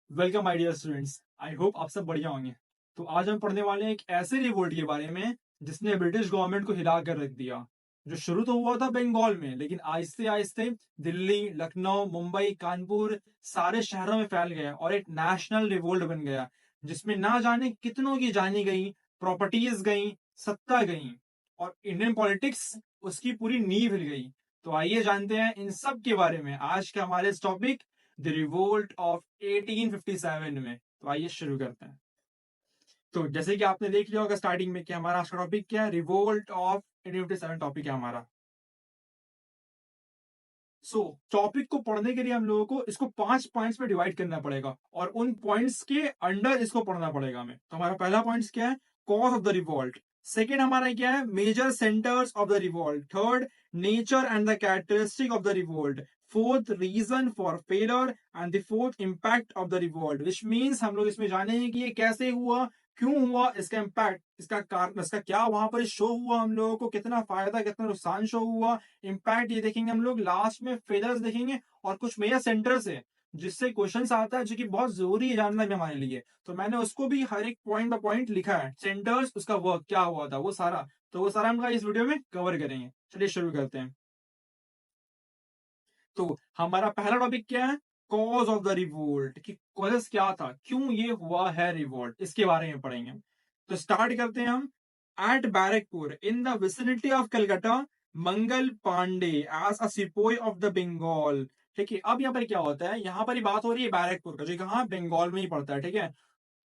Welcome my dear students. I hope आप सब बढ़िया होंगे। तो आज हम पढ़ने वाले हैं एक ऐसे रिवोल्ट के बारे में जिसने ब्रिटिश गवर्नमेंट को हिला कर रख दिया। जो शुरू तो हुआ था बंगाल में, लेकिन आहिस्ते आहिस्ते दिल्ली, लखनऊ, मुंबई, कानपुर सारे शहरों में फैल गया और एक नेशनल रिवोल्ट बन गया, जिसमें ना जाने कितनों की जानी गई, प्रॉपर्टीज गई, सत्ता गई और इंडियन पॉलिटिक्स उसकी पूरी नींव हिल गई। तो आइए जानते हैं इन सब के बारे में आज के हमारे इस टॉपिक द रिवोल्ट ऑफ 1857 में। तो आइए शुरू करते हैं। तो जैसे कि आपने देख लिया होगा स्टार्टिंग में कि हमारा आज का टॉपिक क्या है, रिवोल्ट ऑफ 1857 टॉपिक है हमारा। टॉपिक को पढ़ने के लिए हम लोगों को इसको 5 पॉइंट्स में डिवाइड करना पड़ेगा और उन पॉइंट्स के अंडर इसको पढ़ना पड़ेगा हमें। तो हमारा पहला पॉइंट क्या है, cause of the revolt. Second हमारा क्या है, major centres of the revolt. Third, nature and the characteristic of the revolt. Fourth, reason for failure and the fourth, impact of the revolt. Which means हम लोग इसमें जानेंगे कि ये कैसे हुआ, क्यों हुआ, इसका इम्पैक्ट, इसका कारण, इसका क्या वहां पर शो हुआ, हम लोगों को कितना फायदा कितना नुकसान शो हुआ, इम्पैक्ट ये देखेंगे हम लोग। लास्ट में फेलर्स देखेंगे और कुछ मेजर सेंटर्स है जिससे क्वेश्चन आता है, जो कि बहुत जरूरी है जानना भी हमारे लिए। तो मैंने उसको भी हर एक पॉइंट बाय पॉइंट लिखा है, सेंटर्स, उसका वर्क क्या हुआ था, वो सारा। तो वो सारा हम इस वीडियो में कवर करेंगे। चलिए शुरू करते हैं। तो हमारा पहला टॉपिक क्या है, कॉज ऑफ द रिवोल्ट, कि कॉजेस क्या था, क्यों ये हुआ है रिवोल्ट, इसके बारे में पढ़ेंगे। तो स्टार्ट करते हैं हम। At Barrackpore in the vicinity of Calcutta, Mangal Pandey as a sepoy of the Bengal. ठीक है, अब यहाँ पर क्या होता है, यहाँ पर ही बात हो रही है बैरकपुर का, जो कहाँ बंगाल में ही पड़ता है। ठीक है,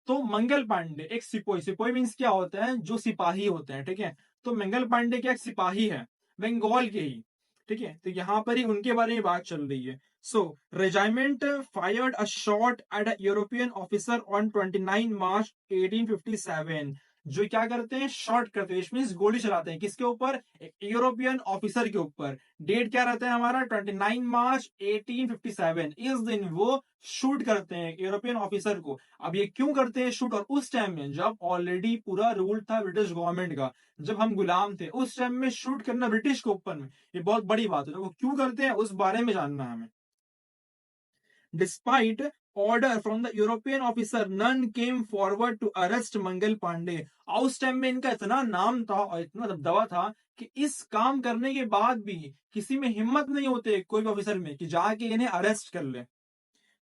तो मंगल पांडे एक सिपोई, सिपोई मीन्स क्या होता है, जो सिपाही होते हैं। ठीक है, तो मंगल पांडे क्या एक सिपाही है, बंगाल के ही। ठीक है, तो यहां पर ही उनके बारे में बात चल रही है। So regiment fired a shot at a European officer on 29 March 1857। जो क्या करते हैं, शॉट करते हैं, मीन्स गोली चलाते हैं, किसके ऊपर, एक यूरोपियन ऑफिसर के ऊपर। डेट क्या रहता है हमारा, 29 मार्च 1857। इस दिन वो शूट करते हैं यूरोपियन ऑफिसर को। अब ये क्यों करते हैं शूट, और उस टाइम में जब ऑलरेडी पूरा रूल था ब्रिटिश गवर्नमेंट का, जब हम गुलाम थे, उस टाइम में शूट करना ब्रिटिश के ऊपर में, ये बहुत बड़ी बात है। तो वो क्यों करते हैं उस बारे में जानना है हमें। Despite order from the European officer, none came forward to arrest Mangal Pandey. उस टाइम में इनका इतना नाम था और इतना दबदबा था कि इस काम करने के बाद भी किसी में हिम्मत नहीं होते, कोई भी ऑफिसर में, कि जाके इन्हें अरेस्ट कर ले।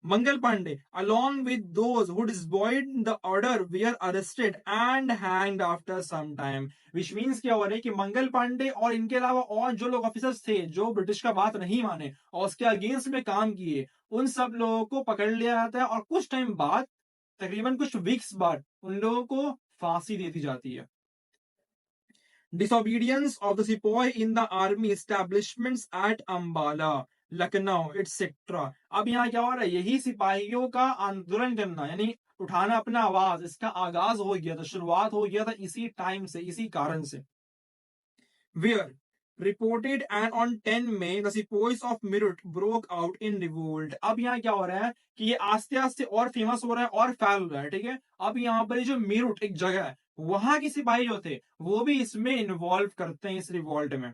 Mangal Pandey, along with those who disobeyed the order, were arrested and hanged after some time. Which means क्या हो रहा है कि मंगल पांडे और इनके अलावा और जो लोग ऑफिसर्स थे जो ब्रिटिश का बात नहीं माने और उसके अगेंस्ट में काम किए, उन सब लोगों को पकड़ लिया जाता है और कुछ टाइम बाद, तकरीबन कुछ वीक्स बाद, उन लोगों को फांसी दे दी जाती है। Disobedience of the sepoy in the army establishments at Ambala, Lucknow etc. अब यहाँ क्या हो रहा है, यही सिपाहियों का आंदोलन करना, यानी उठाना अपना आवाज, इसका आगाज हो गया था, शुरुआत हो गया था इसी टाइम से, इसी कारण से। Where reported and on 10 May the sepoys of Meerut broke out in revolt। अब यहाँ क्या हो रहा है कि ये आस्ते आस्ते और फेमस हो रहा है और फैल रहा है। ठीक है, अब यहाँ पर जो मीरुट एक जगह है, वहां के सिपाही जो थे वो भी इसमें इन्वॉल्व करते हैं इस रिवॉल्ट में।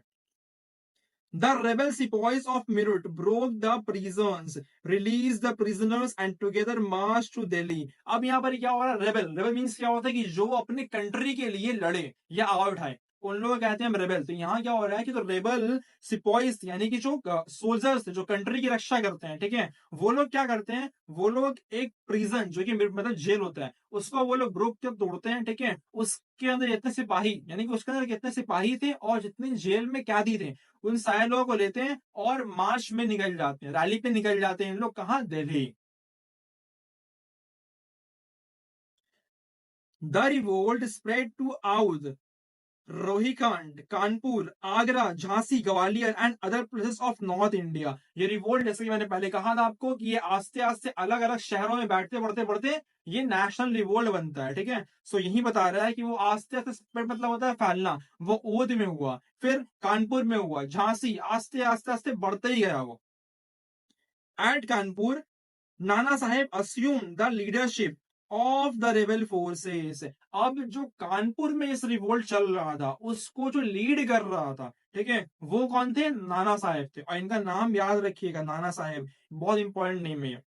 The rebel sepoys of Meerut broke the prisons, released the prisoners and together marched to Delhi। अब यहाँ पर क्या हो रहा है, रेबल, रेबल मीन्स क्या होता है कि जो अपने कंट्री के लिए लड़े या आवाज उठाए, उन लोग कहते हैं हम रेबल। तो यहाँ क्या हो रहा है कि तो रेबल सिपॉइस, यानी कि जो सोल्जर्स जो कंट्री की रक्षा करते हैं, ठीक है, वो लोग क्या करते हैं, वो लोग एक प्रिजन, जो कि मतलब जेल होता है, उसको वो लोग ब्रोक के तोड़ते हैं। ठीक है, उसके अंदर जितने सिपाही, यानी कि उसके अंदर कितने सिपाही थे और जितने जेल में कैदी थे, उन सारे लोगों को लेते हैं और मार्च में निकल जाते हैं, रैली पे निकल जाते हैं इन लोग, कहां, Delhi. The revolt spread to Awadh, Rohilkhand, Kanpur, Agra, Jhansi, Gwalior and other places of north India. ये रिवोल्ट, जैसे कि मैंने पहले कहा था आपको, कि ये आस्ते आस्ते अलग अलग शहरों में बैठते बढ़ते बढ़ते ये नेशनल रिवोल्ट बनता है। ठीक है, सो यही बता रहा है कि वो आस्ते आस्ते स्प्रेड, मतलब होता है फैलना। वो ओध में हुआ, फिर कानपुर में हुआ, झांसी, आस्ते आस्ते आस्ते बढ़ते ही गया वो। At Kanpur, Nana Sahib assume the leadership of the rebel forces. अब जो कानपुर में इस रिवोल्ट चल रहा था, उसको जो लीड कर रहा था, ठीक है, वो कौन थे, नाना साहेब थे। और इनका नाम याद रखिएगा, नाना साहेब, बहुत इंपॉर्टेंट नेम है।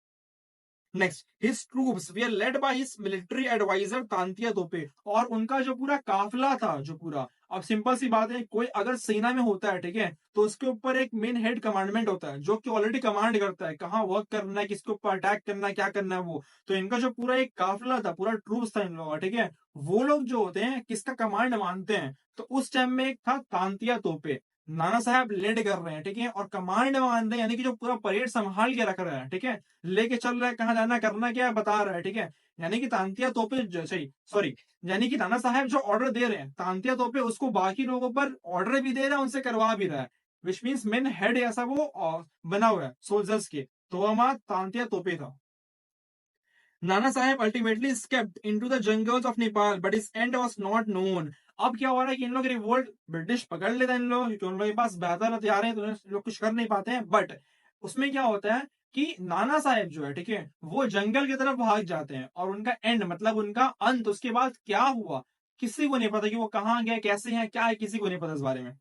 Next, his troops were led by his military adviser Tantia Tope, और उनका जो पूरा काफिला था, जो पूरा, अब सिंपल सी बात है, कोई अगर सेना में होता है, ठीक है, तो उसके ऊपर एक मेन हेड कमांडमेंट होता है जो कि ऑलरेडी कमांड करता है कहाँ वर्क करना है, किसके ऊपर अटैक करना है, क्या करना है वो। तो इनका जो पूरा एक काफिला था, पूरा ट्रूप्स था इन लोगों का, ठीक है, वो लोग जो होते हैं किसका कमांड मानते हैं, तो उस टाइम में एक था तांतिया तोपे, नाना साहब लीड कर रहे हैं, ठीक है, और कमांड मानते हैं, यानी कि जो पूरा परेड संभाल के रख रहा है, ठीक है, लेके चल रहा है, कहाँ जाना करना क्या है बता रहा है, ठीक है, यानी कि तांतिया तोपे सही सॉरी, यानी कि नाना साहब जो ऑर्डर दे रहे हैं तांतिया तोपे उसको बाकी लोगों पर ऑर्डर भी दे रहा है, उनसे करवा भी रहा है, विच मीन्स मेन हेड ऐसा वो बना हुआ है सोल्जर्स के, तो वो हमारा तांतिया तोपे था। Nana Saheb ultimately escaped into the jungles of Nepal, but his end was not known. अब क्या हो रहा है कि इन लोग रिवोल्ट ब्रिटिश पकड़ लेते हैं इन लोग, क्योंकि उन लोगों के पास बेहतर हथियार हैं, तो इन लोग कुछ कर नहीं पाते हैं, बट उसमें क्या होता है कि नाना साहेब जो है, ठीक है, वो जंगल की तरफ भाग जाते हैं, और उनका एंड मतलब उनका अंत उसके बाद क्या हुआ किसी को नहीं पता, कि वो कहाँ गए, कैसे हैं, क्या है, किसी को नहीं पता इस बारे में।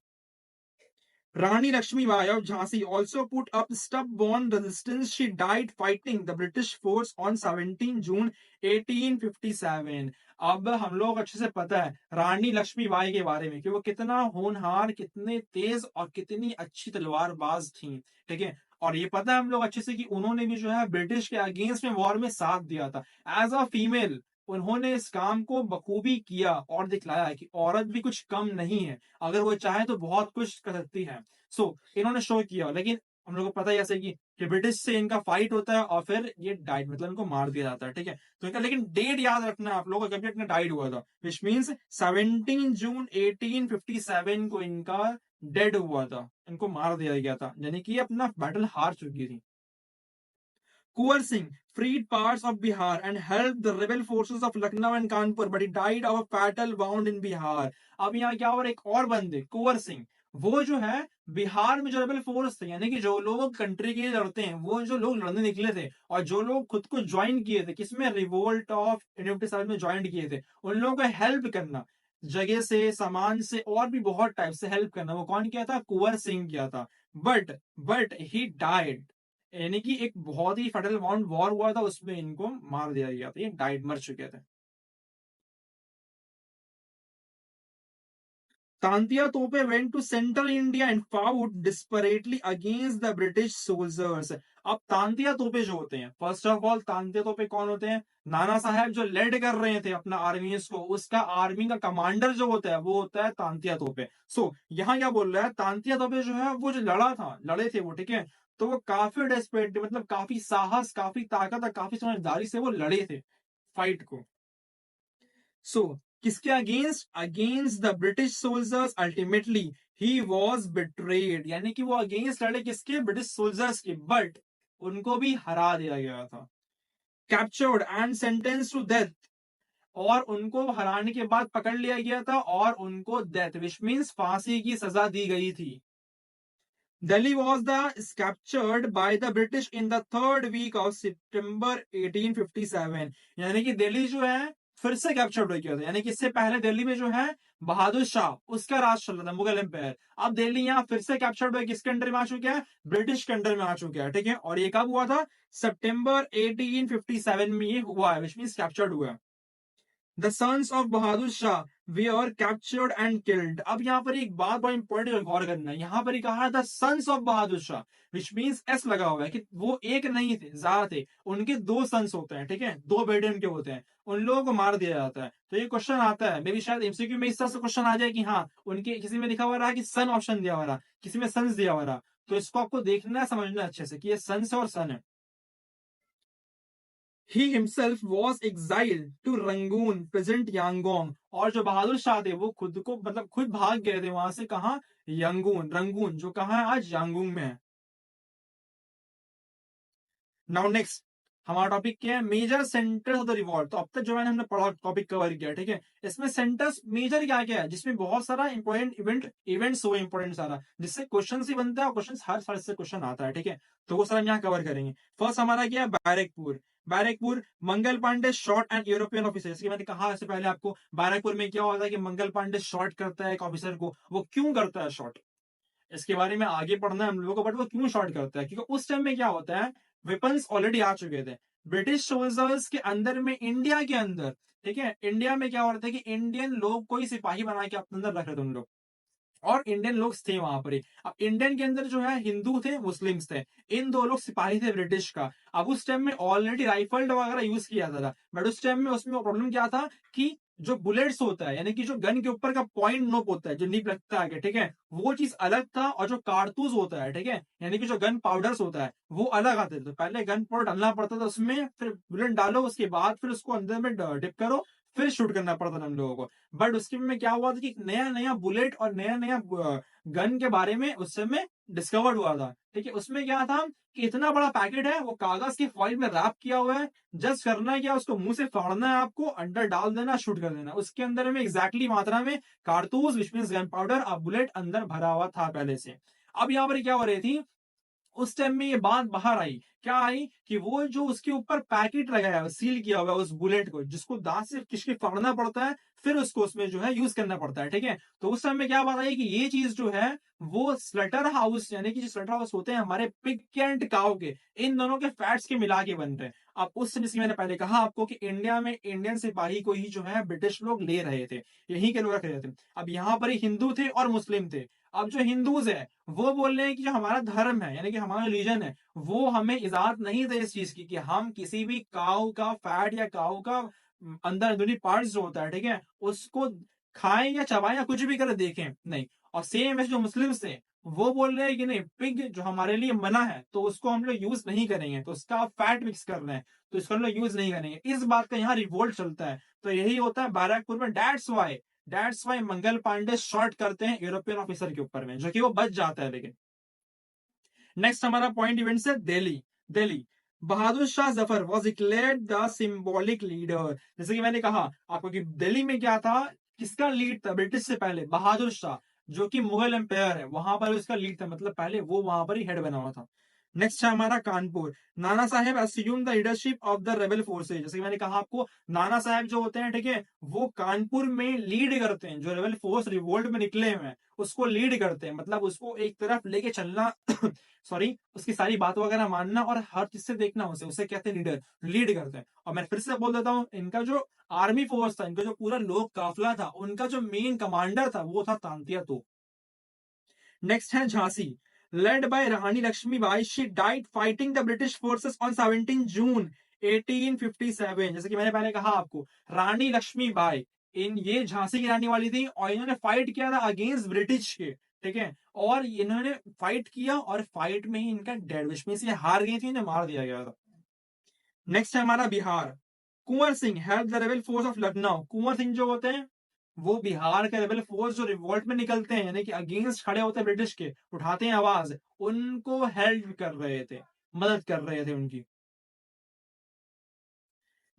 Rani Lakshmibai of Jhansi also put up stubborn resistance. She died fighting the British force on 17 June 1857. अब हम लोग अच्छे से पता है रानी लक्ष्मीबाई के बारे में कि वो कितना होनहार, कितने तेज और कितनी अच्छी तलवारबाज थी, ठीक है, और ये पता है हम लोग अच्छे से कि उन्होंने भी जो है ब्रिटिश के अगेंस्ट में वॉर में साथ दिया था एज अ फीमेल। उन्होंने इस काम को बखूबी किया और दिखलाया कि औरत भी कुछ कम नहीं है, अगर वो चाहे तो बहुत कुछ कर सकती है। इन्होंने शो किया, लेकिन हम लोग को पता है जैसे कि ब्रिटिश से इनका फाइट होता है और फिर ये डाइड मतलब इनको मार दिया जाता है, ठीक है, तो इनका लेकिन डेट याद रखना है आप लोगों को, कभी इनका डाइड हुआ था, विच मीन्स 17 जून 1857 को इनका डेड हुआ था, इनको मार दिया गया था, यानी कि ये अपना बैटल हार चुकी थी। Kuwar Singh freed parts of Bihar and helped the rebel forces of Lucknow and Kanpur, but he died of a fatal wound in Bihar. अब यहाँ क्या हो रहा है, एक और बंदे कुंवर सिंह, वो जो है बिहार में जो रेबल फोर्स थे, यानी कि जो लोग कंट्री के लिए लड़ते हैं, वो जो लोग लड़ने निकले थे और जो लोग खुद को ज्वाइन किए थे, किसमें, रिवोल्ट ऑफ 1857 में ज्वाइन किए थे, उन लोगों को हेल्प करना, जगह से, सामान से, और भी बहुत टाइप से हेल्प करना, वो कौन किया था, कुंवर सिंह किया था। बट ही डाइड, यानी कि एक बहुत ही फटल वाउंड वॉर हुआ था, उसमें इनको मार दिया गया था, ये डाइड, मर चुके थे। तांतिया तोपे went to central India and fought desperately against the British soldiers. अब तांतिया तोपे जो होते हैं, फर्स्ट ऑफ ऑल तांतिया तोपे कौन होते हैं, नाना साहब जो लेड कर रहे थे अपना आर्मीज को, उसका आर्मी का कमांडर जो होता है वो होता है तांतिया तोपे। यहाँ क्या बोल रहा है, तांतिया तोपे जो है वो जो लड़ा था, लड़े थे वो, ठीक है, तो वो काफी डेस्परेट, मतलब काफी साहस, काफी ताकत और काफी समझदारी से वो लड़े थे फाइट को। सो किसके against, against the British soldiers, ultimately he was betrayed, यानी कि वो अगेंस्ट लड़े किसके, ब्रिटिश सोल्जर्स के, बट उनको भी हरा दिया गया था। Captured and sentence to death, और उनको हराने के बाद पकड़ लिया गया था और उनको डेथ विच मीन्स फांसी की सजा दी गई थी। Delhi was the captured by the British in the third week of September 1857. यानी कि दिल्ली जो है फिर से कैप्चर्ड हो गया था, यानी कि इससे पहले दिल्ली में जो है बहादुर शाह उसका राज चल रहा था, मुगल एम्पायर। अब दिल्ली यहाँ फिर से कैप्चर्ड हुआ, किसके अंडर में आ चुका है, ब्रिटिश के अंडर में आ चुका है, ठीक है, और ये कब हुआ था, सितंबर 1857 में ये हुआ है, विच मीन्स कैप्चर्ड हुआ है। The sons of Bahadur Shah were captured and killed. अब यहाँ पर एक बात बड़ा इंपॉर्टेंट गौर करना है, यहाँ पर कहा the sons of Bahadur Shah, which means S लगा हुआ है कि वो एक नहीं थे, ज्यादा थे, उनके दो सन्स होते हैं, ठीक है, दो बेटे उनके होते हैं, उन लोगों को मार दिया जाता है। तो ये क्वेश्चन आता है, मे बी शायद एमसीक्यू में इस तरह से क्वेश्चन आ जाए कि हाँ उनके किसी में लिखा हुआ रहा कि सन ऑप्शन दिया हुआ रहा, किसी में सन्स दिया हुआ रहा, तो इसको आपको देखना समझना अच्छे से कि ये सन्स और सन है। He himself was exiled to Rangoon, present Yangon, और जो बहादुर शाह थे वो खुद को मतलब खुद भाग गए थे वहां से, कहा, यंगून, रंगून जो कहा है आज यांगून में है। नाउ नेक्स्ट हमारा टॉपिक क्या है, major centres of the revolt. तो अब तक जो मैंने हमने पढ़ा टॉपिक कवर किया, ठीक है, इसमें सेंटर्स मेजर क्या क्या है, जिसमें बहुत सारा इंपॉर्टेंट इवेंट्स हुए, इंपॉर्टेंट सारा, जिससे क्वेश्चन ही बनता है और क्वेश्चन हर साल से क्वेश्चन आता है, ठीक है, तो वो सारा हम यहाँ कवर करेंगे। फर्स्ट हमारा क्या है, Barrackpore. Barrackpore, Mangal Pandey shot and European officer, इसके मैंने कहा इससे पहले आपको, बैरकपुर में क्या होता है कि मंगल पांडे शॉट करता है एक ऑफिसर को, वो क्यों करता है शॉट, इसके बारे में आगे पढ़ना है हम लोगों को, बट वो क्यों शॉर्ट करता है, क्योंकि उस टाइम में क्या होता है, वेपन्स ऑलरेडी आ चुके थे, ब्रिटिश सोल्जर्स के अंदर में, इंडिया के अंदर, ठीक है, इंडिया में क्या हो रहा था कि इंडियन लोग कोई सिपाही बना के अपने अंदर रख रहे थे उन लोग, और इंडियन लोग थे वहां पर ही। अब इंडियन के अंदर जो है हिंदू थे, मुस्लिम्स थे, इन दो लोग सिपाही थे ब्रिटिश का। अब उस टाइम में ऑलरेडी राइफल्ड वगैरह यूज किया जाता था, बट उस टाइम में उसमें प्रॉब्लम क्या था कि जो बुलेट्स होता है, यानी कि जो गन के ऊपर का पॉइंट नोक होता है, जो नीप लगता है आगे, ठीक है, वो चीज अलग था, और जो कारतूस होता है, ठीक है, यानी कि जो गन पाउडर्स होता है, वो अलग आते थे। तो पहले गन पाउडर डालना पड़ता था उसमें, फिर बुलेट डालो, उसके बाद फिर उसको अंदर में डिप करो, फिर शूट करना पड़ता था हम लोगों को। बट उसके में क्या हुआ था कि नया नया बुलेट और नया नया गन के बारे में उस समय डिस्कवर्ड हुआ था, ठीक है। उसमें क्या था कि इतना बड़ा पैकेट है, वो कागज की फॉइल में रैप किया हुआ है, जस्ट करना है क्या, उसको मुंह से फाड़ना है, आपको अंदर डाल देना, शूट कर देना। उसके अंदर में एग्जैक्टली मात्रा में कारतूस, विच मीन गन पाउडर और बुलेट अंदर भरा हुआ था पहले से। अब यहाँ पर क्या हो रही थी, उस टाइम में ये बात बाहर आई, क्या आई कि वो जो उसके ऊपर पैकेट लगाया, सील किया हुआ है उस बुलेट को, जिसको दांत से किसके फाड़ना पड़ता है, फिर उसको उसमें जो है यूज करना पड़ता है, ठीक है। तो उस समय में क्या बात आई कि ये चीज जो है वो स्लटर हाउस, यानी कि जो स्लटर हाउस होते हैं हमारे पिग एंड काउ के, इन दोनों के फैट्स के मिला के बनते हैं। अब उस समय, जैसे मैंने पहले कहा आपको कि इंडिया में इंडियन सिपाही को ही जो है ब्रिटिश लोग ले रहे थे, यहीं के लोग रख रहे थे। अब यहाँ पर हिंदू थे और मुस्लिम थे। अब जो हिंदूज है वो बोल रहे हैं कि जो हमारा धर्म है, यानी कि हमारा रिलीजन है, वो हमें इजाजत नहीं दे इस चीज की कि हम किसी भी काऊ का फैट या काऊ का अंदर अंदरूनी पार्ट्स जो होता है, ठीक है, उसको खाएं या चबाएं या कुछ भी कर देखें नहीं। और सेम वैसे जो मुस्लिम्स थे, वो बोल रहे हैं कि नहीं, पिग जो हमारे लिए मना है, तो उसको हम लोग यूज नहीं करेंगे, तो उसका फैट मिक्स कर रहे हैं, तो इसको हम लोग यूज नहीं करेंगे। इस बात का यहाँ रिवोल्ट चलता है। तो यही होता है बैरकपुर में। That's why Mangal Pandey shot करते हैं यूरोपियन ऑफिसर के ऊपर में, जो कि वो बच जाता है। लेकिन नेक्स्ट हमारा पॉइंट इवेंट है Delhi. Delhi, Bahadur Shah Zafar was declared the symbolic leader. जैसे कि मैंने कहा आपको कि दिल्ली में क्या था, किसका लीड था ब्रिटिश से पहले, बहादुर शाह, जो कि मुगल एम्पायर है, वहां पर उसका लीड था, मतलब पहले वो वहां पर ही हेड बना हुआ था। नेक्स्ट है हमारा Kanpur. Nana Sahib assume the leadership of the rebel forces. जैसे कि मैंने कहा आपको, नाना साहेब जो होते हैं, ठीक है, वो कानपुर में लीड करते हैं, जो रेबल फोर्स रिवोल्ट में निकले हुए हैं उसको लीड करते हैं, मतलब उसको एक तरफ लेके चलना सॉरी, उसकी सारी बात वगैरह मानना और हर चीज से देखना, उसे कहते हैं लीडर, लीड करते हैं। और मैं फिर से बोल देता हूँ, इनका जो आर्मी फोर्स था, इनका जो पूरा लोक काफिला था, उनका जो मेन कमांडर था वो था तांतिया तोप। नेक्स्ट है Jhansi. Led by Rani Lakshmibai, she died fighting the British forces on 17 June 1857। जैसे कि मैंने पहले कहा आपको, रानी लक्ष्मीबाई, इन ये झांसी की रानी वाली थी, और इन्होंने फाइट किया था अगेंस्ट ब्रिटिश के, ठीक है, और इन्होंने फाइट किया, और फाइट में ही इनका डेड, विच मींस ये हार गई थी, इन्हें मार दिया गया था। नेक्स्ट है हमारा Bihar. Kunwar Singh help the rebel force of Lucknow. Kunwar Singh जो होते हैं, वो बिहार के रेबल फोर्स जो रिवोल्ट में निकलते हैं, यानी कि अगेंस्ट खड़े होते हैं ब्रिटिश के, उठाते हैं आवाज, उनको हेल्प कर रहे थे, मदद कर रहे थे उनकी।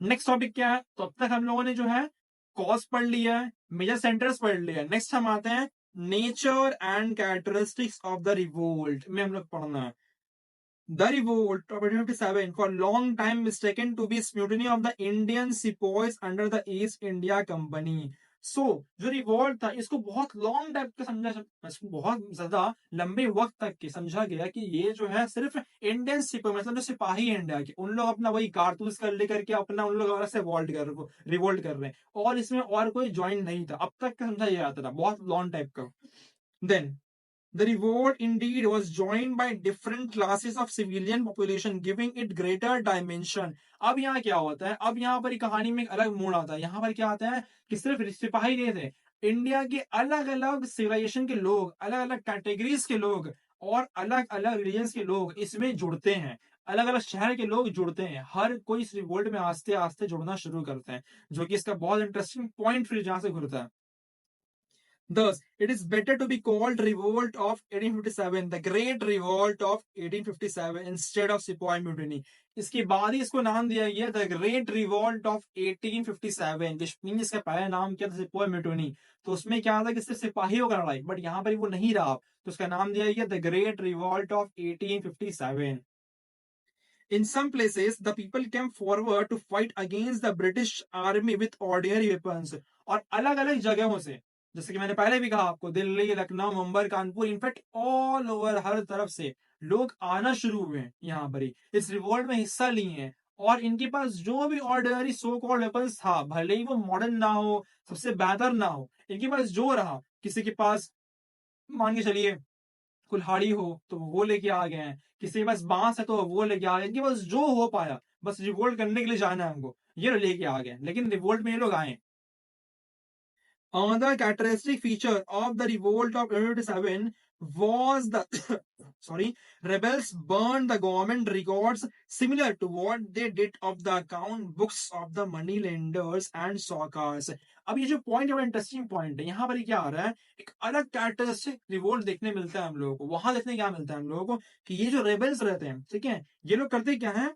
नेक्स्ट टॉपिक क्या है, तो अब तक हम लोगों ने जो है कॉज पढ़ लिया है, मेजर सेंटर्स पढ़ लिया है। नेक्स्ट हम आते हैं nature and characteristics of the revolt में, हम लोग पढ़ना है। The revolt of 1857 for long time mistaken to be mutiny of the Indian sepoys under the East India Company. So जो रिवॉल्ट था, इसको बहुत लॉन्ग टाइम तक समझा, इसको बहुत ज्यादा लंबे वक्त तक के समझा गया कि ये जो है सिर्फ इंडियन सिपाही, मतलब जो सिपाही है इंडिया के, उन लोग अपना वही कारतूस कर लेकर के अपना उन लोग से रिवोल्ट कर रहे हैं, और इसमें और कोई ज्वाइन नहीं था। अब तक का समझा ये आता था, बहुत लॉन्ग टाइप का। Then the revolt indeed was joined by different classes of civilian population, giving it greater dimension. अब यहाँ क्या होता है, अब यहाँ पर कहानी में एक अलग मोड़ आता है। यहाँ पर क्या आता है कि सिर्फ सिपाही नहीं थे, इंडिया के अलग अलग सिविलाइजेशन के लोग, अलग अलग कैटेगरीज के लोग, और अलग अलग रिलीजन्स के लोग इसमें जुड़ते हैं, अलग अलग शहर के लोग जुड़ते हैं, हर कोई इस रिवोल्ट में आस्ते आस्ते जुड़ना शुरू करते हैं, जो कि इसका बहुत इंटरेस्टिंग पॉइंट फिर जहां से घुरता है। Thus, it is better to be called Revolt of 1857, the Great Revolt of 1857, instead of Sepoy Mutiny. इसके बाद ही इसको नाम दिया गया द ग्रेट रिवॉल्ट ऑफ 1857, जिस मीन इसका पहला नाम क्या था, सिपोय म्यूटनी। तो उसमें क्या था कि सिर्फ सिपाहियों का लड़ाई, बट यहाँ पर वो नहीं रहा, तो उसका नाम दिया गया the great revolt of 1857। In some places, the people came forward to fight against the British army with ordinary weapons. और अलग अलग जगहों से, जैसे कि मैंने पहले भी कहा आपको, Delhi, Lucknow, Mumbai, Kanpur, in fact all over, हर तरफ से लोग आना शुरू हुए हैं यहाँ पर ही, इस रिवोल्ट में हिस्सा लिए हैं, और इनके पास जो भी ऑर्डिनरी सो कॉल्ड वेपन्स था, भले ही वो मॉडर्न ना हो, सबसे बेहतर ना हो, इनके पास जो रहा, किसी के पास मान के चलिए कुल्हाड़ी हो तो वो लेके आ गए हैं, किसी के पास बांस है तो वो लेके आ गए, इनके पास जो हो पाया, बस रिवोल्ट करने के लिए जाना है हमको, ये लेके आ गए, लेकिन रिवोल्ट में ये लोग आए। Another characteristic feature of the revolt of 1887 was the sorry, rebels burned the government records similar to what they did of the account books of the money lenders and saukars. अब ये जो point है बड़ा interesting point है, यहाँ पर ये क्या आ रहा है, एक अलग कैरेक्टरिस्टिक रिवोल्ट देखने मिलता है हम लोगों को, वहां देखने क्या मिलता है हम लोगों को कि ये जो रेबल्स रहते हैं, ठीक है, ये लोग करते क्या है,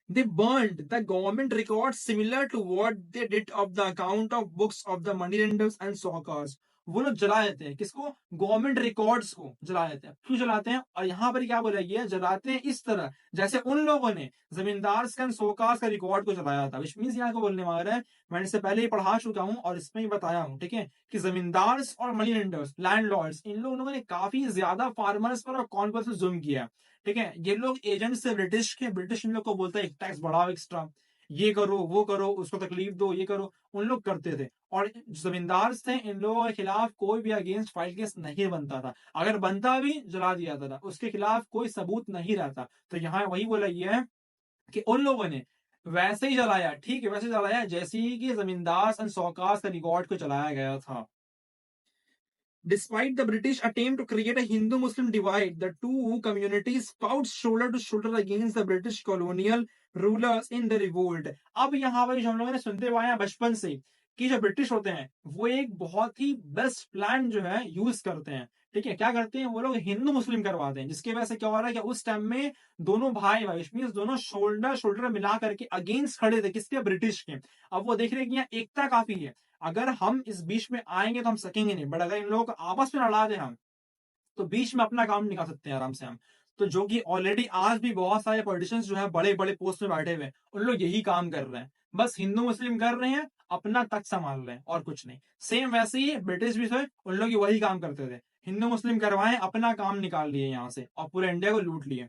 they burned the government records similar to what they did of the account of books of the moneylenders and saukars. वो लोग जला देते हैं किसको, गवर्नमेंट रिकॉर्ड्स को जला देते हैं। क्यों जलाते हैं, और यहाँ पर क्या बोला गया है, जलाते हैं इस तरह जैसे उन लोगों ने जमींदार एंड सोकास का रिकॉर्ड को जलाया था। विच मींस यहाँ को बोलने वाला है, मैंने इससे पहले ही पढ़ा चुका हूँ और इसमें ही बताया हूँ, ठीक है, कि जमींदार और मनी लेंडर्स, लैंडलॉर्ड्स, इन लोगों ने काफी ज्यादा फार्मर्स पर और कौन पर से जुल्म किया, ठीक है। ये लोग एजेंट से ब्रिटिश के, ब्रिटिश इन लोग को बोलता है एक टैक्स बढ़ाओ एक्स्ट्रा, ये करो वो करो, उसको तकलीफ दो, ये करो, उन लोग करते थे। और जमींदार थे, इन लोगों के खिलाफ कोई भी अगेंस्ट फाइल केस नहीं बनता था, अगर बनता भी जला दिया जाता था, उसके खिलाफ कोई सबूत नहीं रहता। तो यहाँ वही बोला गया है कि उन लोगों ने वैसे ही जलाया, ठीक है, वैसे जलाया जैसे ही कि जमींदार एंड सौकास का रिकॉर्ड को चलाया गया था। Despite the British attempt to create a Hindu-Muslim divide, the two communities fought shoulder to shoulder against the British colonial rulers in the revolt. अब यहाँ पर जो हम लोगों ने सुनते हुए आए बचपन से कि जो ब्रिटिश होते हैं वो एक बहुत ही बेस्ट प्लान जो है यूज करते हैं, ठीक है, क्या करते हैं वो लोग, हिंदू मुस्लिम करवाते हैं, जिसकी वजह से क्या हो रहा है कि उस टाइम में दोनों भाई भाई मींस दोनों शोल्डर शोल्डर मिला करके अगेंस्ट खड़े थे, किसके, ब्रिटिश के। अब वो देख रहे हैं कि यहाँ एकता काफी है, अगर हम इस बीच में आएंगे तो हम सकेंगे नहीं, बट अगर इन लोगों को आपस में लड़ा दें हम, तो बीच में अपना काम निकाल सकते हैं आराम से हम। तो जो कि ऑलरेडी आज भी बहुत सारे पॉलिटिशियंस जो है बड़े बड़े पोस्ट में बैठे हुए हैं, उन लोग यही काम कर रहे हैं, बस हिंदू मुस्लिम कर रहे हैं, अपना तक संभाल रहे हैं और कुछ नहीं। सेम वैसे ही ब्रिटिश भी थे, उन लोग वही काम करते थे, हिंदू मुस्लिम करवाए, अपना काम निकाल लिए यहाँ से और पूरे इंडिया को लूट लिए।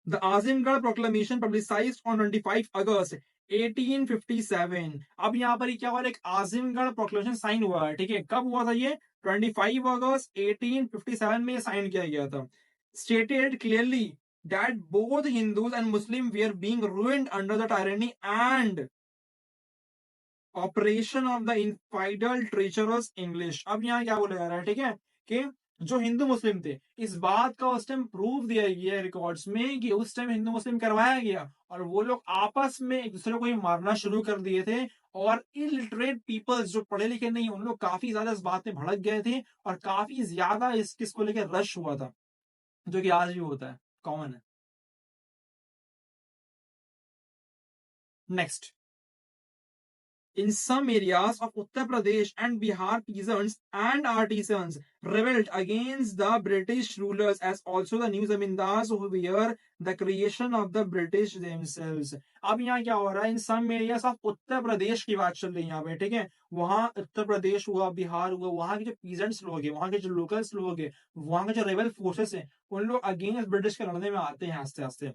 The Azimgarh Proclamation publicized on 25 August 1857. अब यहाँ पर क्या हुआ, एक आजिमगढ़ प्रोक्लेमेशन साइन हुआ है, ठीक है, कब हुआ था ये, 25 अगस्त 1857 में साइन किया गया था। Stated clearly that both Hindus and Muslims were being ruined under the tyranny and operation of the infidel treacherous English. अब यहाँ क्या बोला जा रहा है, ठीक है, कि जो हिंदू मुस्लिम थे, इस बात का उस टाइम प्रूफ दिया गया रिकॉर्ड्स में कि उस टाइम हिंदू मुस्लिम करवाया गया और वो लोग आपस में एक दूसरे को ही मारना शुरू कर दिए थे। और इलिटरेट पीपल्स जो पढ़े लिखे नहीं, उन लोग काफी ज्यादा इस बात में भड़क गए थे और काफी ज्यादा इस किस को लेकर रश हुआ था, जो कि आज भी होता है, कॉमन है। Next, in some areas of Uttar Pradesh and Bihar, peasants and artisans rebelled against the British rulers, as also the new zamindars who were the creation of the British themselves. अब यहाँ क्या हो रहा है, इन some areas of Uttar Pradesh की बात चल रही है यहाँ पे, ठीक है, वहां उत्तर प्रदेश हुआ, बिहार हुआ, वहां के जो पीजेंट्स लोग हैं, वहां के जो लोकल्स लोग हैं, वहां के जो रेबल फोर्सेस हैं, उन लोग अगेंस्ट ब्रिटिश के लड़ने में आते हैं आस्ते आस्ते।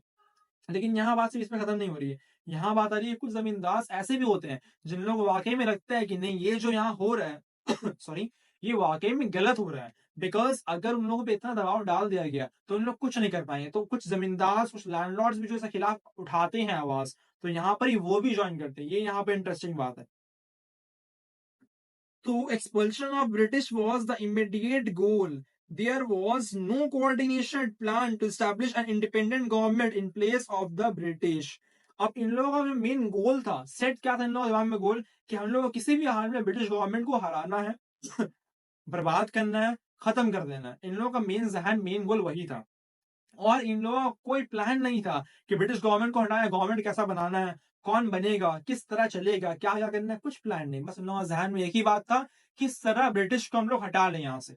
लेकिन यहाँ बात सिर्फ इसमें खत्म नहीं हो रही है, यहाँ बात आ रही है कुछ जमींदार ऐसे भी होते हैं जिन लोग वाकई में लगता है कि नहीं ये जो यहाँ हो रहा है सॉरी, ये वाकई में गलत हो रहा है, बिकॉज अगर उन लोगों पे इतना दबाव डाल दिया गया तो उन लोग कुछ नहीं कर पाएंगे। तो कुछ जमींदार, कुछ लैंडलॉर्ड्स भी जो इसके खिलाफ उठाते हैं आवाज, तो यहाँ पर ही वो भी ज्वाइन करते हैं, ये यहाँ पे इंटरेस्टिंग बात है। तो expulsion of British was the immediate goal. There was no coordination plan to establish an independent government in place of the British. अब इन लोगों का जो मेन गोल था, सेट क्या था इन लोगों के दिमाग में गोल, कि हम लोग को किसी भी हाल में ब्रिटिश गवर्नमेंट को हराना है बर्बाद करना है, खत्म कर देना है। इन लोगों का मेन जहन, मेन गोल वही था। और इन लोगों का कोई प्लान नहीं था कि ब्रिटिश गवर्नमेंट को हटाया, गवर्नमेंट कैसा बनाना है, कौन बनेगा, किस तरह चलेगा, क्या क्या करना है, कुछ प्लान नहीं, बस इन लोगों के जहन में एक ही बात था, किस तरह ब्रिटिश को हम लोग हटा लें यहाँ से।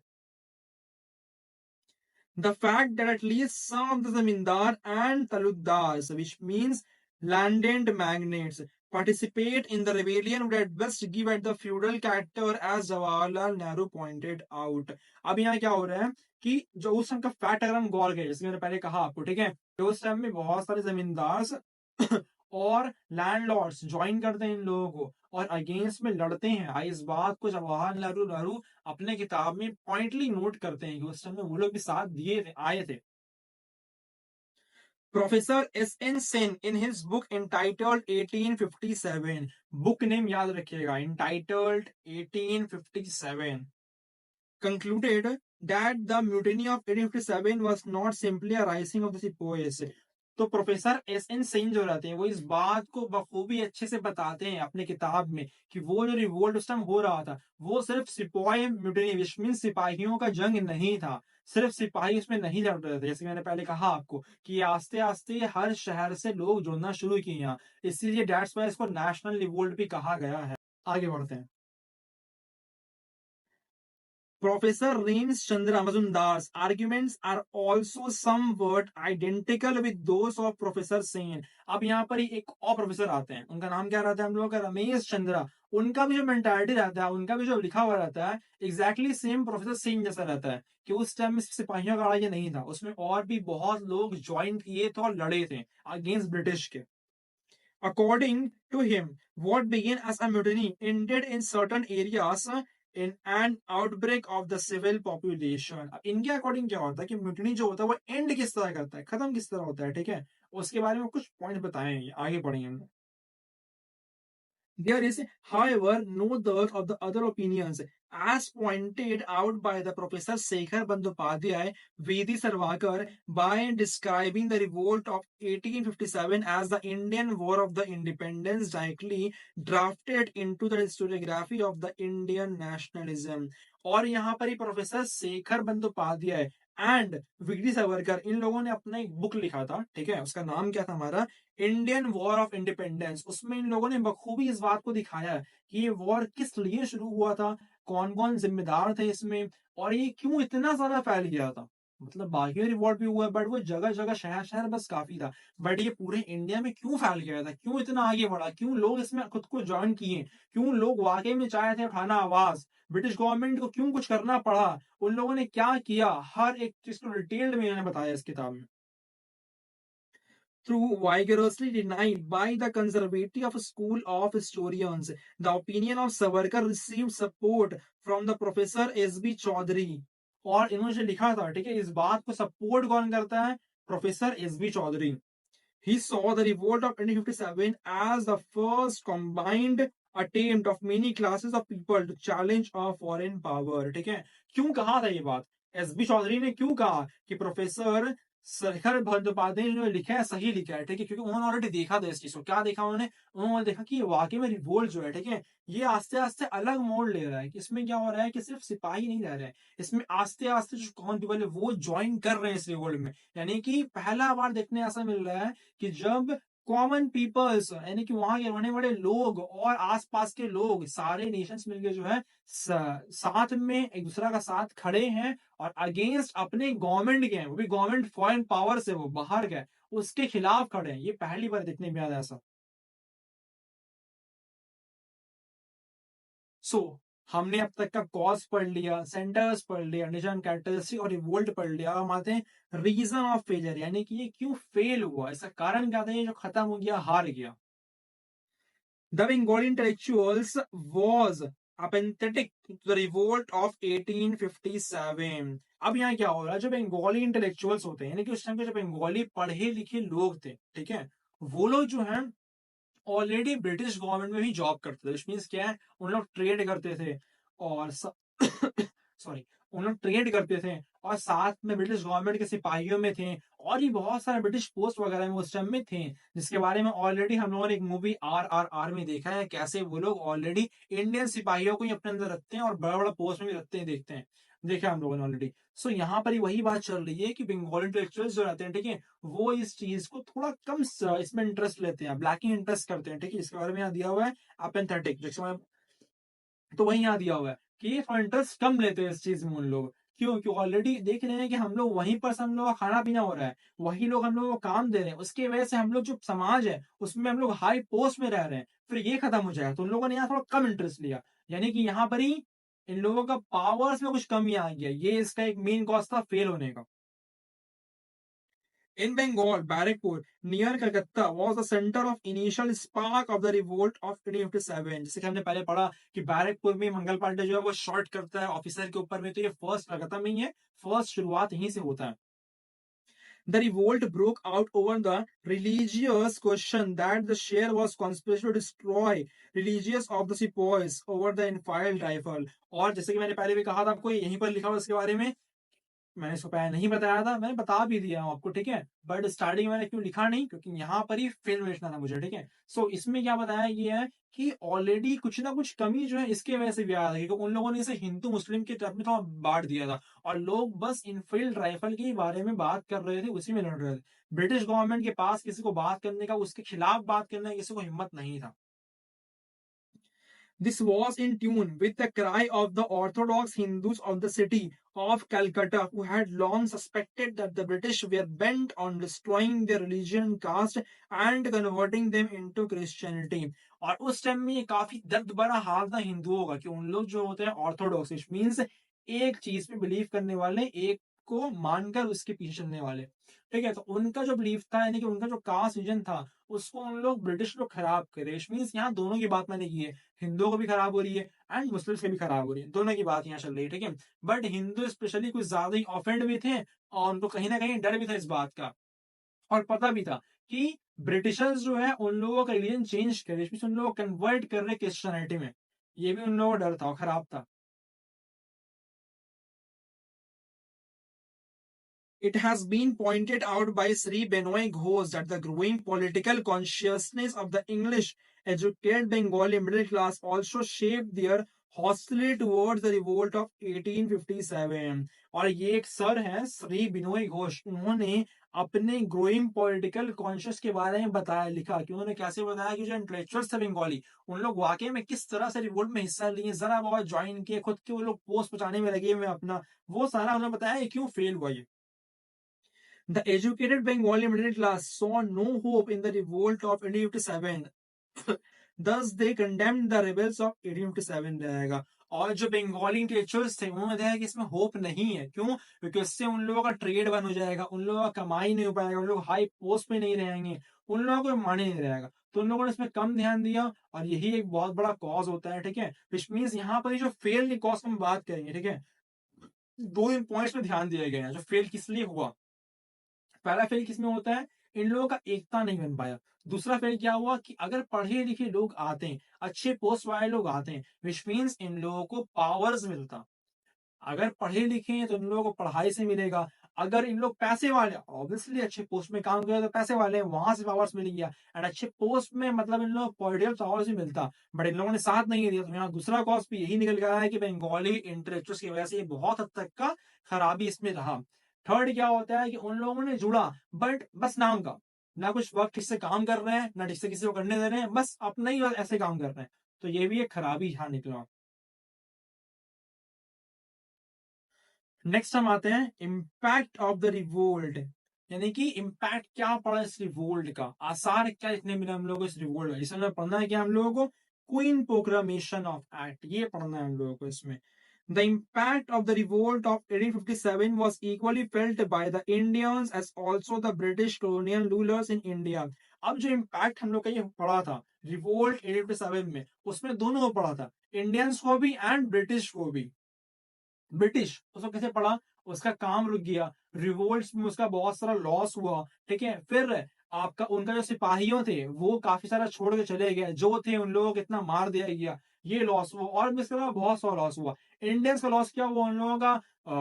The fact that at least some of the zamindar and taluddars, which means landed magnates, participate in the rebellion would at best give at the feudal character as Jawaharlal Nehru pointed out. अब यहाँ क्या हो रहा है कि जो उस time का फैक्ट अगर हम गौर करें, जैसे मैंने पहले कहा आपको, ठीक है, तो उस टाइम में बहुत सारे जमींदार और लैंडलॉर्ड्स ज्वाइन करते हैं इन लोगों को और अगेंस्ट में लड़ते हैं। इस बात को जवाहरलाल नेहरू नेहरू अपने किताब में पॉइंटली नोट करते हैं कि उस टाइम में वो लोग भी साथ दिए थे, आए थे। Professor S. N. Sen, in his book entitled 1857, book name याद रखिएगा, entitled 1857, concluded that the mutiny of 1857 was not simply a rising of the sepoys. तो प्रोफेसर एस एन सेन जो रहते हैं वो इस बात को बखूबी अच्छे से बताते हैं अपने किताब में कि वो जो रिवोल्ट उस टाइम हो रहा था वो सिर्फ सिपाही म्यूटिनी विच मीन सिपाहियों का जंग नहीं था। सिर्फ सिपाही उसमें नहीं लड़ रहे थे, जैसे मैंने पहले कहा आपको कि आस्ते आस्ते हर शहर से लोग जुड़ना शुरू किए यहाँ, इसीलिए दैट्स वाई इसको नेशनल रिवोल्ट भी कहा गया है। आगे बढ़ते हैं। Professor Reams Chandra Mazumdar's arguments are also somewhat identical with those of Professor Sen. अब यहाँ पर ही एक और प्रोफेसर आते हैं, उनका नाम क्या रहता है हम लोगों का, रमेश चंद्रा। उनका भी जो मेंटालिटी रहता है, उनका भी जो लिखा हुआ रहता है, एग्जैक्टली सेम प्रोफेसर सेन जैसा रहता है कि उस टाइम में सिपाहियों का लड़ाई नहीं था, उसमें और भी बहुत लोग ज्वाइन किए थे और लड़े थे अगेंस्ट ब्रिटिश के। According to him, what began as a mutiny ended in certain areas in an outbreak of the civil population. अब इनके अकॉर्डिंग क्या होता है कि म्यूटनी जो होता है वो एंड किस तरह करता है, खत्म किस तरह होता है, ठीक है, उसके बारे में कुछ पॉइंट बताएं, आगे पढ़ेंगे हम। There is, however, no dearth of the other opinions, as pointed out by the Professor Sekhar Bandyopadhyay, Vedi Sarvakar, by describing the revolt of 1857 as the Indian War of the Independence, directly drafted into the historiography of the Indian nationalism. और यहाँ पर ही professor Shekhar Bandopadhyay and V D Savarkar इन लोगों ने अपना एक book लिखा था, ठीक है, उसका नाम क्या था हमारा, इंडियन वॉर ऑफ इंडिपेंडेंस। उसमें इन लोगों ने बखूबी इस बात को दिखाया है कि ये वॉर किस लिए शुरू हुआ था, कौन कौन जिम्मेदार थे इसमें, और ये क्यों इतना ज्यादा फैल गया था। मतलब बाकी रिवॉल्ट भी हुआ बट वो जगह जगह शहर शहर बस काफी था, बट ये पूरे इंडिया में क्यों फैल गया था, क्यों इतना आगे बढ़ा, क्यों लोग इसमें खुद को ज्वाइन किए, क्यों लोग वाकई में चाहे थे उठाना आवाज, ब्रिटिश गवर्नमेंट को क्यों कुछ करना पड़ा, उन लोगों ने क्या किया, हर एक चीज को डिटेल्ड में इन्होंने बताया इस किताब में। Through vigorously denied by the conservative school of historians, the opinion of Savarkar received support from the professor S.B. Chaudhary. और इन्होंने जो लिखा था, ठीक है, इस बात को सपोर्ट कौन करता है, professor S B Chaudhary. He saw the revolt of 1857 as the first combined attempt of many classes of people to challenge a foreign power। ठीक है, क्यों कहा था ये बात, एस बी चौधरी ने क्यों कहा कि प्रोफेसर शेखर बंदोपाध्याय ने लिखा है सही लिखा है, ठीक है, क्योंकि उन्होंने ऑलरेडी देखा था इस चीज को। क्या देखा उन्होंने देखा कि वाकई में रिवोल्ट जो है, ठीक है, ये आस्ते आस्ते अलग मोड़ ले रहा है, कि इसमें क्या हो रहा है कि सिर्फ सिपाही नहीं रह रहे हैं, इसमें आस्ते आस्ते जो कॉमन पीपल है वो ज्वाइन कर रहे हैं इस रिवोल्ट में। यानी कि पहला बार देखने ऐसा मिल रहा है कि जब कॉमन पीपल्स यानी कि वहां के रहने वाले लोग और आसपास के लोग सारे नेशंस मिलकर जो है साथ में एक दूसरा का साथ खड़े हैं और अगेंस्ट अपने गवर्नमेंट के हैं, वो भी गवर्नमेंट फॉरेन पावर से वो बाहर गए, उसके खिलाफ खड़े हैं। ये पहली बार देखने में आया ऐसा। सो हमने अब तक का कॉज पढ़ लिया, सेंटर्स पढ़ लिया, निजाम कैरेक्टरिस्टिक और रिवोल्ट पढ़ लिया। अब हम आते हैं रीजन ऑफ फेलियर, यानी कि ये क्यों फेल हुआ, इसका कारण क्या था, ये जो खत्म हो गया, हार गया। The Bengali intellectuals was apathetic to the revolt of 1857। अब यहाँ क्या हो रहा है, जो बंगाली इंटेलेक्चुअल्स होते हैं, यानी कि उस टाइम के जो बंगाली पढ़े लिखे लोग थे, ठीक है, वो लोग जो हैं ऑलरेडी ब्रिटिश गवर्नमेंट में भी जॉब करते थे। मीन्स क्या है, उन लोग ट्रेड करते थे और सॉरी उन लोग ट्रेड करते थे और साथ में ब्रिटिश गवर्नमेंट के सिपाहियों में थे, और भी बहुत सारे ब्रिटिश पोस्ट वगैरह में उस टाइम में थे, जिसके बारे में ऑलरेडी हम लोगों ने एक मूवी RRR में देखा है, कैसे वो लोग ऑलरेडी इंडियन सिपाहियों को ही अपने अंदर रखते हैं और बड़ा बड़ा पोस्ट में भी रखते हैं, देखते हैं, देखा हम लोगों ने ऑलरेडी। सो यहाँ पर ही वही बात चल रही है कि बंगाली इंटेलेक्चुअल्स जो रहते हैं, ठीक है, वो इस चीज को थोड़ा कम इसमें इंटरेस्ट लेते हैं, ब्लैकिंग इंटरेस्ट करते हैं, ठीक है, इसके बारे में यहाँ दिया हुआ है अपेंथेटिक, तो वही यहाँ दिया हुआ है कि ये इंटरेस्ट कम लेते हैं इस चीज में उन लोग, क्यों? क्यों ऑलरेडी देख रहे हैं कि हम लोग वहीं पर से हम लोग का खाना पीना हो रहा है, वही लोग हम लोग को काम दे रहे हैं, उसकी वजह से हम लोग जो समाज है उसमें हम लोग हाई पोस्ट में रह रहे हैं, फिर ये खत्म हो जाएगा। तो उन लोगों ने यहाँ थोड़ा कम इंटरेस्ट लिया, यानी कि यहाँ पर ही इन लोगों का पावर्स में कुछ कमी आ गया, ये इसका एक मेन कॉज था फेल होने का। In Bengal, Barrackpur, near Calcutta, was the center of initial spark of the revolt of 1857। जैसे कि हमने पहले पढ़ा कि बैरकपुर में मंगल पांडे जो है वो शॉट करता है ऑफिसर के ऊपर में, तो ये फर्स्ट कलकत्ता में ही है, फर्स्ट शुरुआत यहीं से होता है। The revolt broke out over the religious question that the share was conspired to destroy religious of the sepoys over the infiled rifle। और जैसे कि मैंने पहले भी कहा था आपको, यहीं पर लिखा हुआ इसके बारे में, मैंने इसको पहले नहीं बताया था, मैंने बता भी दिया हूँ आपको, ठीक है। बट स्टार्टिंग में मैंने क्यों लिखा नहीं, क्योंकि यहाँ पर ही फिल्म बेचना था मुझे, ठीक है। सो इसमें क्या बताया गया है कि ऑलरेडी कुछ ना कुछ कमी जो है इसके वजह से भी आ रही है, क्योंकि उन लोगों ने इसे हिंदू मुस्लिम के तरफ में थोड़ा बांट दिया था, और लोग बस इनफील्ड राइफल के बारे में बात कर रहे थे, उसी में लड़ रहे थे। ब्रिटिश गवर्नमेंट के पास किसी को बात करने का, उसके खिलाफ बात करने का किसी को हिम्मत नहीं था। This was in tune with the cry of the Orthodox Hindus of the city of Calcutta, who had long suspected that the British were bent on destroying their religion and caste and converting them into Christianity। और उस time में ये काफी दर्द भरा हाल था हिंदुओं का, कि उन लोग जो होते हैं ऑर्थोडॉक्स, विच मीन्स एक चीज पे बिलीव करने वाले, एक को मानकर उसके पीछे चलने वाले, ठीक है। तो उनका जो बिलीफ था, यानी कि उनका जो कास्ट रीजन था, उसको उन लोग ब्रिटिश लोग खराब करे, विच मीन्स यहाँ दोनों की बात मैंने की है, हिंदुओं को भी खराब हो रही है एंड मुस्लिम्स की भी खराब हो रही है, दोनों की बात यहाँ चल रही है, ठीक है। बट हिंदू स्पेशली कुछ ज्यादा ही ऑफेंड भी थे, और उनको कहीं ना कहीं डर भी था इस बात का, और पता भी था कि ब्रिटिशर्स जो है उन लोगों का रिलीजन चेंज करे, उन लोगों को कन्वर्ट कर रहे क्रिश्चियनिटी में, ये भी उन लोगों को डर था और खराब था। It has been pointed out by Sri Benoy Ghosh that the growing political consciousness of the English educated Bengali middle class also shaped their hostility towards the revolt of 1857। और ये एक सर हैं श्री बिनोय घोष, उन्होंने अपने ग्रोइंग पॉलिटिकल कॉन्शियस के बारे में बताया, लिखा कि उन्होंने कैसे बताया कि जो इंटेलेक्चुअल्स थे बंगाली, उन लोग वाकई में किस तरह से रिवोल्ट में हिस्सा लिए, जरा बहुत ज्वाइन किए, खुद के वो लोग पोस्ट पहुंचाने में लगे हुए अपना, वो सारा उन्होंने बताया ये क्यों फेल हुआ ये। The educated Bengali middle class saw no hope in the revolt of 1857। Thus they condemned the rebels of 1857 रहेगा। और जो बंगाली इंटेलेक्चुअल्स थे उन्होंने देखा कि इसमें होप नहीं है, क्यों? क्योंकि उससे उन लोगों का ट्रेड बंद हो जाएगा, उन लोगों का कमाई नहीं हो पाएगा, उन लोग हाई पोस्ट पे नहीं रहेंगे, उन लोगों को माने नहीं रहेगा, तो उन लोगों ने इसमें कम ध्यान दिया, और यही एक बहुत बड़ा कॉज होता है, ठीक है। विच मीन्स यहाँ पर जो फेल की कॉज हम बात करेंगे, ठीक है, दो इन पॉइंट्स में ध्यान दिया गया है जो फेल किस लिए हुआ। पहला फेल किसमें होता है, इन लोगों का एकता नहीं बन पाया। दूसरा फेल क्या हुआ कि अगर पढ़े लिखे लोग आते हैं, अच्छे पोस्ट वाले लोग आते हैं, विच मीन्स इन लोगों को पावर्स मिलता। अगर पढ़े लिखे हैं तो इन लोगों को पढ़ाई से मिलेगा, अगर इन लोग पैसे वाले, ऑब्वियसली अच्छे पोस्ट में काम करे तो पैसे वाले हैं, वहां से पावर्स मिल गया, एंड अच्छे पोस्ट में मतलब इन लोगों को पॉलिटिकल पावर्स भी मिलता। बट इन लोगों ने साथ नहीं दिया, तो यहाँ दूसरा कॉज भी यही निकल गया है कि बंगाली इंटेलेक्चुअल्स की वजह से ये बहुत हद तक का खराबी इसमें रहा। थर्ड क्या होता है कि उन लोगों ने जुड़ा, बट बस नाम का, ना कुछ वक्त ठीक से काम कर रहे हैं, ना ठीक से किसी को करने दे रहे हैं, बस अपना ही ऐसे काम कर रहे हैं, तो ये भी एक खराबी यहाँ निकला। नेक्स्ट हम आते हैं इम्पैक्ट ऑफ द रिवोल्ट, यानी कि इम्पैक्ट क्या पड़ा इस रिवोल्ट का, आसार क्या लिखने मिला हम लोगों को इस रिवोल्ट का। इसमें पढ़ना है क्या हम लोगों को, क्वीन प्रोक्लामेशन ऑफ एक्ट, ये पढ़ना है हम लोगों को इसमें। The impact of the revolt of 1857 was equally felt by the Indians as also the British colonial rulers in India। अब जो इम्पैक्ट हम लोग का ये पड़ा था रिवोल्ट 1857 में, उसमें दोनों को पड़ा था, इंडियंस को भी एंड ब्रिटिश को भी। ब्रिटिश उसको कैसे पड़ा, उसका काम रुक गया, रिवोल्ट्स में उसका बहुत सारा लॉस हुआ, ठीक है। फिर आपका उनका जो सिपाहियों थे वो काफी सारा छोड़ के चले गए, जो थे उन लोगों को कितना मार दिया गया, ये लॉस हुआ, और भी इसके अलावा बहुत सारा लॉस हुआ। इंडियंस का लॉस क्या हुआ, उन लोगों का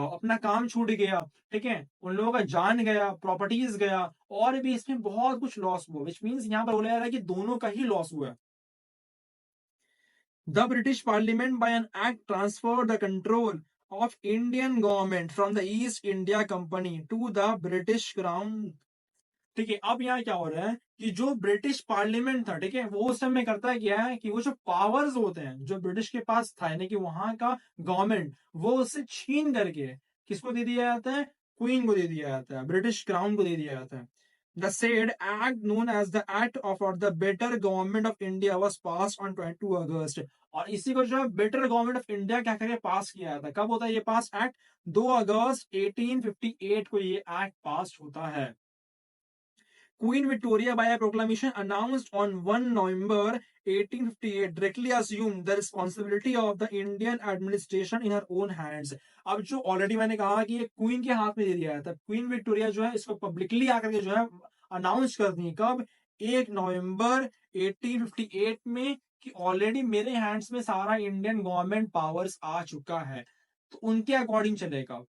अपना काम छूट गया, ठीक है, उन लोगों का जान गया, प्रॉपर्टीज गया, और भी इसमें बहुत कुछ लॉस हुआ, विच मीन्स यहाँ पर बोला जा रहा है कि दोनों का ही लॉस हुआ। The British Parliament by an act transferred the control of Indian government from the East India Company to the British Crown। ठीक है, अब यहाँ क्या हो रहा है कि जो ब्रिटिश पार्लियामेंट था, ठीक है, वो उस समय करता क्या है कि वो जो पावर्स होते हैं जो ब्रिटिश के पास था, यानी कि वहां का गवर्नमेंट, वो उससे छीन करके किसको दे दिया जाता है? क्वीन को दे दिया जाता है, ब्रिटिश क्राउन को दे दिया जाता है। The said act known as the Act of for the Better Government of India was passed on 22 अगस्त। और इसी को जो है बेटर गवर्नमेंट ऑफ इंडिया क्या करके पास किया था, कब होता है ये पास एक्ट? 2 अगस्त 1858 को ये एक्ट पास होता है। Queen Victoria, by a proclamation announced on 1 November 1858, directly assumed the responsibility of the Indian administration in her own hands। अब जो ऑलरेडी मैंने कहा कि ये क्वीन के हाथ में दे दिया था, क्वीन विक्टोरिया जो है इसको पब्लिकली आकर के जो है अनाउंस कर दी, कब? 1 नवंबर 1858 में, कि ऑलरेडी मेरे हैंड्स में सारा इंडियन गवर्नमेंट पावर्स आ चुका है, तो उनके अकॉर्डिंग चलेगा।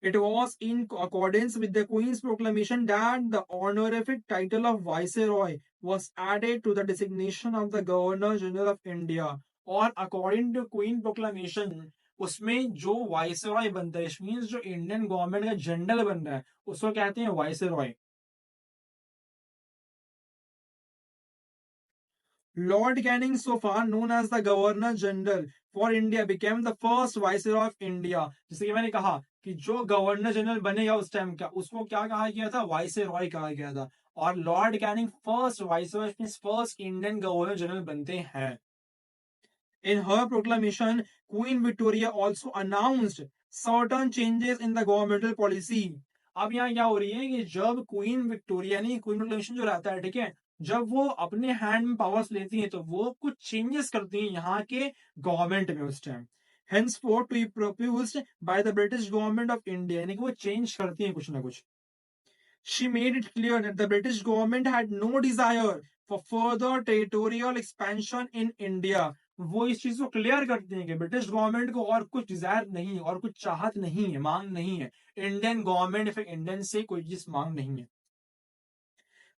It was in accordance with the Queen's proclamation that the honorific title of Viceroy was added to the designation of the Governor General of India। और according to Queen proclamation उसमें जो viceroy बनता है, means जो Indian government का general बन रहा है उसको कहते हैं viceroy. Lord Canning, so far known as the Governor General for India, became the first Viceroy of India। जैसे कि मैंने कहा कि जो गवर्नर जनरल बनेगा उस टाइम का, उसको क्या कहा गया था? वाइसरॉय कहा गया था। और Lord Canning first viceroy, first Indian governor general बनते हैं। In her proclamation, Queen Victoria also announced certain changes in the governmental policy। अब यहाँ क्या हो रही है कि जब क्वीन विक्टोरिया ने क्वीन प्रोक्लेमेशन जो रहता है, ठीक है, जब वो अपने हैंड में पावर्स लेती हैं तो वो कुछ चेंजेस करती हैं यहाँ के गवर्नमेंट में उस time. henceforth to be proposed by the British government of India, यानी कि वो चेंज करती हैं कुछ ना कुछ। She made it clear that the British government had no desire for further territorial expansion in India। वो इस चीज को क्लियर करते हैं कि ब्रिटिश गवर्नमेंट को और कुछ डिजायर नहीं है, और कुछ चाहत नहीं है, मांग नहीं है इंडियन गवर्नमेंट, फिर इंडियन से कोई चीज मांग नहीं है।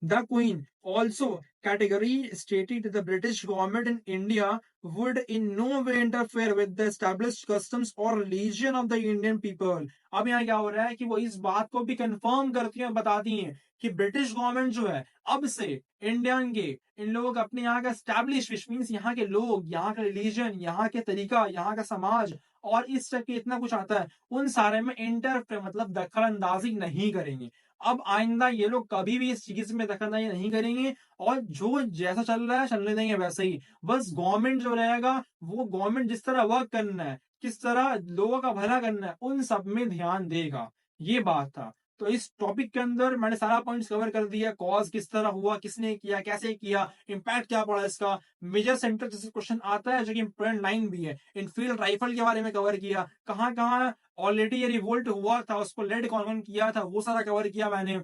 The Queen also categorically stated that the British government in India would in no way interfere with the established customs or religion of the Indian people। अब यहाँ क्या हो रहा है कि वो इस बात को भी कंफर्म करती हैं, बताती हैं कि ब्रिटिश गवर्नमेंट जो है अब से इंडियन के इन लोगों का अपने यहाँ का स्टैब्लिश, विच मीन्स यहाँ के लोग, यहाँ का रिलीजन, यहाँ के तरीका, यहाँ का समाज और इस तरह के इतना कुछ आता है, उन सारे में इंटरफेयर मतलब दखल अंदाजी नहीं करेंगे। अब आइंदा ये लोग कभी भी इस चीज में दखलंदाजी नहीं करेंगे, और जो जैसा चल रहा है चलने देंगे वैसे ही। बस गवर्नमेंट जो रहेगा, वो गवर्नमेंट जिस तरह वर्क करना है, किस तरह लोगों का भला करना है, उन सब में ध्यान देगा। ये बात था। तो इस टॉपिक के अंदर मैंने सारा पॉइंट्स कवर कर दिया, कॉज किस तरह हुआ, किसने किया, कैसे किया, इम्पैक्ट क्या पड़ा इसका, मेजर सेंटर जैसे क्वेश्चन आता है जो कि इंपॉर्टेंट लाइन भी है, इनफील्ड राइफल के बारे में कवर किया, कहाँ कहाँ ऑलरेडी ये रिवोल्ट हुआ था, उसको लेड कौन किया था, वो सारा कवर किया मैंने,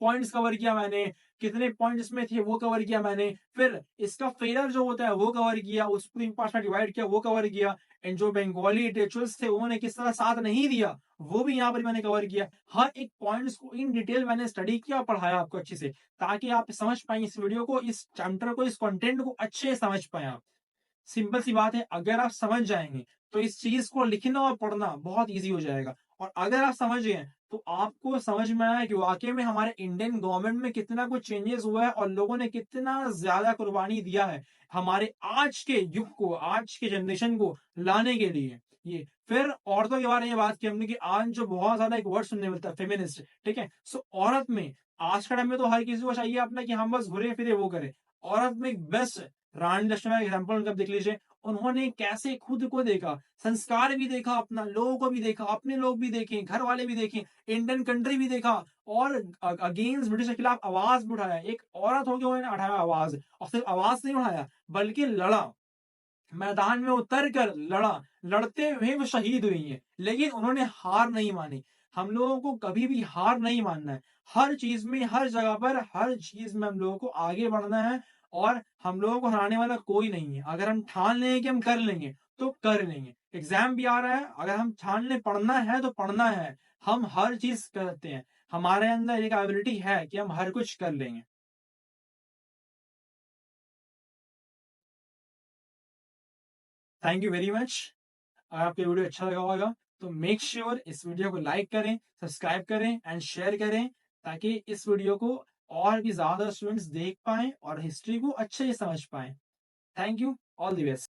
पॉइंट्स कवर किया मैंने, कितने पॉइंट्स में थे वो कवर किया मैंने, फिर इसका फेलर जो होता है वो कवर किया, उसको 3 पार्ट्स में डिवाइड किया, वो कवर किया, एंड जो बंगाली इंटेलेक्चुअल्स थे उन्होंने किस तरह साथ नहीं दिया वो भी यहाँ पर मैंने कवर किया। हर एक पॉइंट्स को इन डिटेल मैंने स्टडी किया और पढ़ाया आपको अच्छे से, ताकि आप समझ पाए इस वीडियो को, इस चैप्टर को, इस कंटेंट को अच्छे से समझ पाए आप। सिंपल सी बात है, अगर आप समझ जाएंगे तो इस चीज को लिखना और पढ़ना बहुत इजी हो जाएगा। और अगर आप समझ गए तो आपको समझ में आया कि वाकई में हमारे इंडियन गवर्नमेंट में कितना कुछ चेंजेस हुआ है और लोगों ने कितना ज्यादा कुर्बानी दिया है हमारे आज के युग को, आज के जनरेशन को लाने के लिए। ये फिर औरतों के बारे में बात की हमने कि आज जो बहुत ज्यादा एक वर्ड सुनने मिलता है फेमिनिस्ट, ठीक है। सो औरत में आज का टाइम में तो हर किसी को चाहिए अपना कि हम बस घुरे फिरे वो करें। औरत में बेस्ट रानी लक्ष्मीबाई का एग्जाम्पल उनका देख लीजिए, उन्होंने कैसे खुद को देखा, संस्कार भी देखा अपना, लोगों को भी देखा, अपने लोग भी देखे, घर वाले भी देखे, इंडियन कंट्री भी देखा, और अगेंस्ट ब्रिटिश के खिलाफ आवाज भी उठाया। एक औरत होकर उन्होंने उठाया आवाज, और सिर्फ आवाज नहीं उठाया बल्कि लड़ा, मैदान में उतर कर लड़ा, लड़ते हुए वो शहीद हुई है, लेकिन उन्होंने हार नहीं मानी। हम लोगों को कभी भी हार नहीं मानना है, हर चीज में, हर जगह पर, हर चीज में हम लोगों को आगे बढ़ना है, और हम लोगों को हराने वाला कोई नहीं है। अगर हम ठान लेंगे कि हम कर लेंगे तो कर लेंगे। एग्जाम भी आ रहा है, अगर हम ठान ले पढ़ना है तो पढ़ना है, हम हर चीज करते हैं, हमारे अंदर एक एबिलिटी है कि हम हर कुछ कर लेंगे। Thank you very much. अगर आपको वीडियो अच्छा लगा होगा तो मेक श्योर इस वीडियो को लाइक करें, सब्सक्राइब करें एंड शेयर करें, ताकि इस वीडियो को और भी ज्यादा स्टूडेंट्स देख पाएं और हिस्ट्री को अच्छे से समझ पाएं। Thank you, all the best.